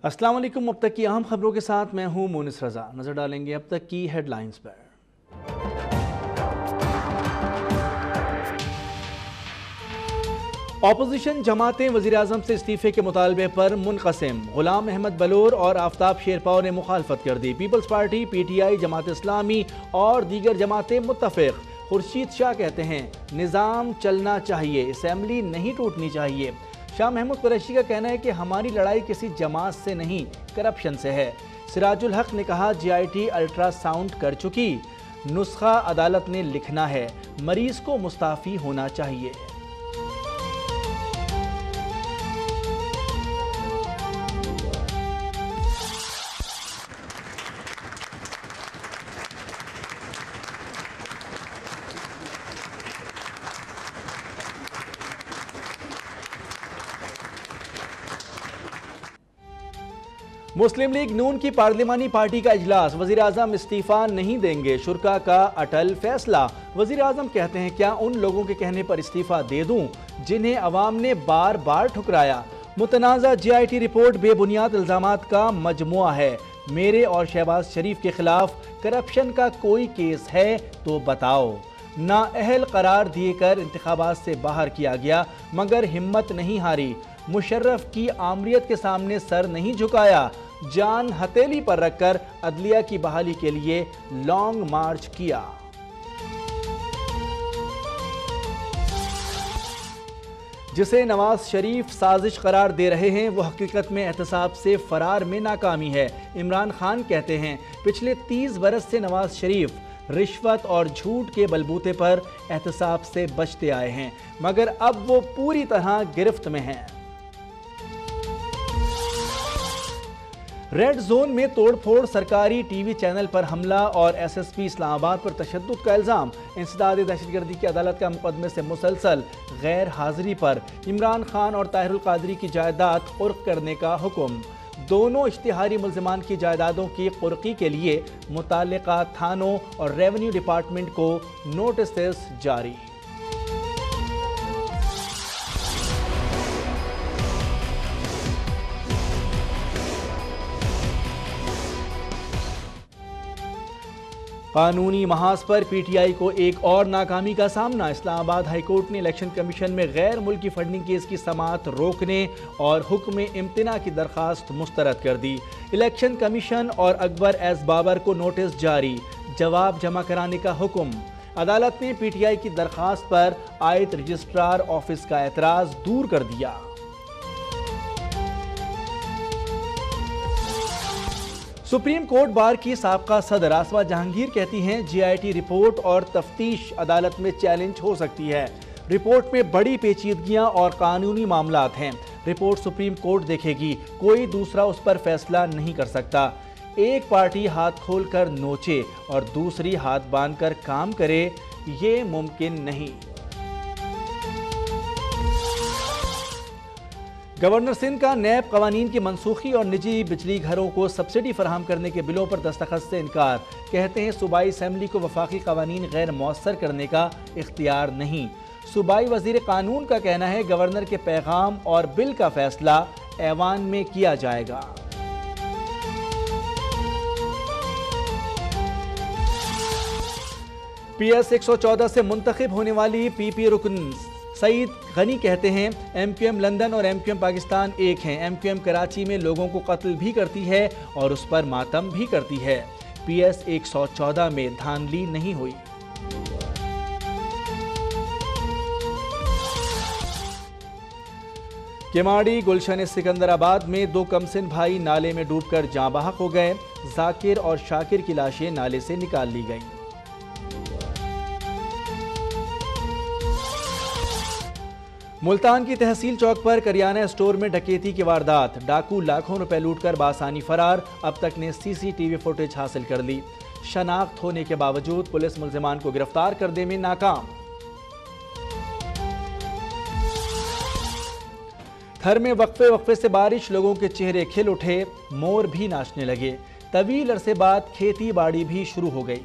अस्सलाम वालेकुम। अब तक की अहम खबरों के साथ मैं हूं मोनिस रजा। नजर डालेंगे अब तक की हेडलाइंस पर। ऑपोजिशन जमातें वज़ीर-ए-आज़म से इस्तीफे के मुतालबे पर मुनक़सिम। गुलाम अहमद बलोर और आफ्ताब शेरपाव ने मुखालफत कर दी। Peoples party, PTI, Jamaat Islami और दीगर जमातें मुत्तफ़िक़। खुर्शीद शाह कहते हैं निज़ाम चलना चाहिए, असम्बली नहीं टूटनी चाहिए। शाह महमूद कुरैशी का कहना है कि हमारी लड़ाई किसी जमात से नहीं, करप्शन से है। सिराजुल हक ने कहा GIT अल्ट्रासाउंड कर चुकी, नुस्खा अदालत ने लिखना है, मरीज को मुस्ताफ़ी होना चाहिए। मुस्लिम लीग नून की पार्लिमानी पार्टी का इजलास, वज़ीर-ए-आज़म इस्तीफा नहीं देंगे, शुरा का अटल फैसला। वज़ीर-ए-आज़म कहते हैं क्या उन लोगों के कहने पर इस्तीफा दे दूं जिन्हें अवाम ने बार बार ठुकराया। मुतनाज़ा GIT रिपोर्ट बेबुनियाद इल्ज़ामात का मजमुआ है। मेरे और शहबाज शरीफ के खिलाफ करप्शन का कोई केस है तो बताओ। नाअहल करार दिए कर इंतखाबात से बाहर किया गया मगर हिम्मत नहीं हारी। मुशर्रफ की आमरीत के सामने सर नहीं झुकाया। जान हथेली पर रखकर अदलिया की बहाली के लिए लॉन्ग मार्च किया। जिसे नवाज शरीफ साजिश करार दे रहे हैं वो हकीकत में एहतसाब से फरार में नाकामी है। इमरान खान कहते हैं पिछले 30 बरस से नवाज शरीफ रिश्वत और झूठ के बलबूते पर एहतसाब से बचते आए हैं मगर अब वो पूरी तरह गिरफ्त में हैं। रेड जोन में तोड़फोड़, सरकारी TV चैनल पर हमला और SSP इस्लामाबाद पर तशद्दुद का इल्ज़ाम। इंसदाद दहशतगर्दी की अदालत का मुकदमे से मुसलसल गैर हाजिरी पर इमरान खान और ताहिरुल कादरी की जायदाद कुर्क करने का हुक्म। दोनों इश्तिहारी मुल्ज़िमान की जायदादों की कुर्की के लिए मुताल्लिका थानों और रेवेन्यू डिपार्टमेंट को नोटिस जारी। कानूनी महाज पर PTI को एक और नाकामी का सामना। इस्लामाबाद हाईकोर्ट ने इलेक्शन कमीशन में गैर मुल्की फंडिंग केस की समाअत रोकने और हुक्म इम्तिना की दरखास्त मुस्तरद कर दी। इलेक्शन कमीशन और अकबर एस बाबर को नोटिस जारी, जवाब जमा कराने का हुक्म। अदालत ने PTI की दरखास्त पर आयत रजिस्ट्रार ऑफिस का एतराज दूर कर दिया। सुप्रीम कोर्ट बार की साबका सदर आसमा जहांगीर कहती हैं GIT रिपोर्ट और तफ्तीश अदालत में चैलेंज हो सकती है। रिपोर्ट में बड़ी पेचीदगियां और कानूनी मामलात हैं। रिपोर्ट सुप्रीम कोर्ट देखेगी, कोई दूसरा उस पर फैसला नहीं कर सकता। एक पार्टी हाथ खोलकर नोचे और दूसरी हाथ बांधकर काम करे, ये मुमकिन नहीं। गवर्नर सिंध का नैब कवानीन की मनसूखी और निजी बिजली घरों को सब्सिडी फराहम करने के बिलों पर दस्तखत से इनकार। कहते हैं सूबाई असम्बली को वफाकी कवानीन गैर मौसर करने का इख्तियार नहीं। सूबाई वजीर कानून का कहना है गवर्नर के पैगाम और बिल का फैसला ऐवान में किया जाएगा। PS 114 से मुंतखब होने वाली PP रुकन सईद गनी कहते हैं MQM लंदन और MQM पाकिस्तान एक हैं। MQM कराची में लोगों को कत्ल भी करती है और उस पर मातम भी करती है। PS 114 में धांधली नहीं हुई। केमाड़ी गुलशन सिकंदराबाद में 2 कमसिन भाई नाले में डूबकर जाँ बहक हो गए। जाकिर और शाकिर की लाशें नाले से निकाल ली गईं। मुल्तान की तहसील चौक पर करियाना स्टोर में डकैती की वारदात, डाकू लाखों रुपए लूटकर बासानी फरार। अब तक ने CCTV फुटेज हासिल कर ली। शनाख्त होने के बावजूद पुलिस मुल्जिमान को गिरफ्तार करने में नाकाम। थर में वक्फे से बारिश, लोगों के चेहरे खिल उठे, मोर भी नाचने लगे। तवील अरसे बाद खेती बाड़ी भी शुरू हो गई।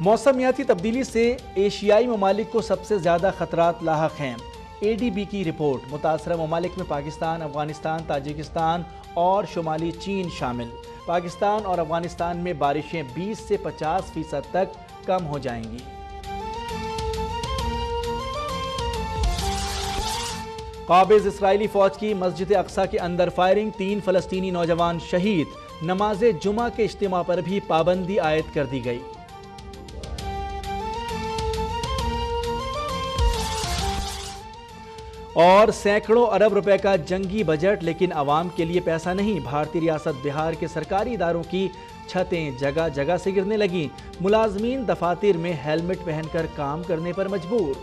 मौसमियाती तब्दीली से एशियाई ममालिक को सबसे ज़्यादा खतरात लाहक हैं। ADB की रिपोर्ट। मुतासरा ममालिक में पाकिस्तान, अफगानिस्तान, ताजिकिस्तान और शुमाली चीन शामिल। पाकिस्तान और अफगानिस्तान में बारिशें 20 से 50% तक कम हो जाएंगी। काबिज इसराइली फौज की मस्जिद अक्सा के अंदर फायरिंग, 3 फलस्तीनी नौजवान शहीद। नमाज जुमा के इज्तिमा पर भी पाबंदी आयद कर दी गई। और सैकड़ों अरब रुपए का जंगी बजट, लेकिन आवाम के लिए पैसा नहीं। भारतीय रियासत बिहार के सरकारी इदारों की छतें जगह जगह से गिरने लगी। मुलाजमीन दफातर में हेलमेट पहनकर काम करने पर मजबूर।